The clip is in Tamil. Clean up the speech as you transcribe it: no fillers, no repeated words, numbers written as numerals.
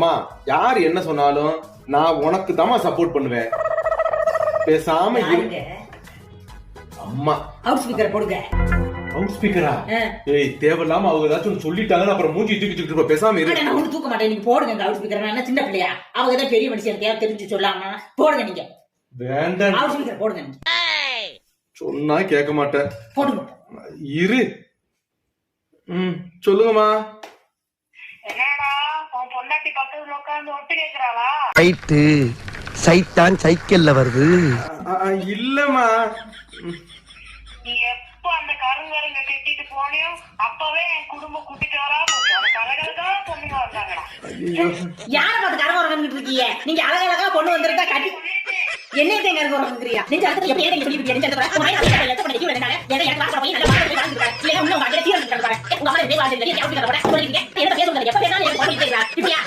ஏமா யார் என்ன சொன்னாலும் நான் உனக்கு தான் சப்போர்ட் பண்ணுவேன். பேசாம அம்மா அவுட் ஸ்பீக்கர் போடுங்க. அவுட் ஸ்பீக்கரா? ஏய் தேவையில்லாம அவங்க ஏதாச்சும் சொல்லிட்டாங்கன்னா அப்புறம் மூஞ்சி தூக்கிட்டு இருப்ப. பேசாம இரு. நான் ஒண்ணு தூக்க மாட்டேன். நீங்க போடுங்க அவுட் ஸ்பீக்கர். நான் சின்ன பிள்ளையா? அவங்க தான் பெரிய மனுஷன், தேவை தெரிஞ்சு சொல்லாம போடுங்க. நீங்க வேண்டாம் அவுட் ஸ்பீக்கர் போடுங்க. சொன்னா கேட்க மாட்டேன். போடுங்க. இரு. சொல்லுங்கம்மா. என்னடா உன் பொண்டாட்டி பக்கத்துல உட்கார்ந்து ஒட்டு கேக்குறாளா? ரைட்டு. சைத்தான் சைக்கிள்ல வருது. இல்லம்மா, நீ எப்ப அந்த கருங்கருங்க கட்டிட்டு போனியோ அப்பவே என் குடும்பம் கூட்டிட்டு வராம அந்த கலகலதான் பொண்ணுங்க வந்தாங்கடா. யார பார்த்து கரகரன்னு இருக்கீங்க? நீங்க அழகழகா பொண்ணு வந்திருந்தா கட்டி என்ன கரகரங்கிறியா? நீங்க அடுத்து எப்படி ஏன் சொல்லிட்டு இருக்கீங்க? நீங்க அடுத்து எதை பண்ணி வேண்டாம். எதை எனக்கு வாங்க போய் நல்லா வாங்க வாங்க. இல்ல இன்னும் வாங்க தீர்ந்து இருக்காங்க. உங்க அம்மா இதே வாங்க. நீங்க எப்படி கரகர சொல்றீங்க? என்ன பேசுறீங்க? எப்ப வேணாலும் எனக்கு போய் கேக்குறா. இப்படியா?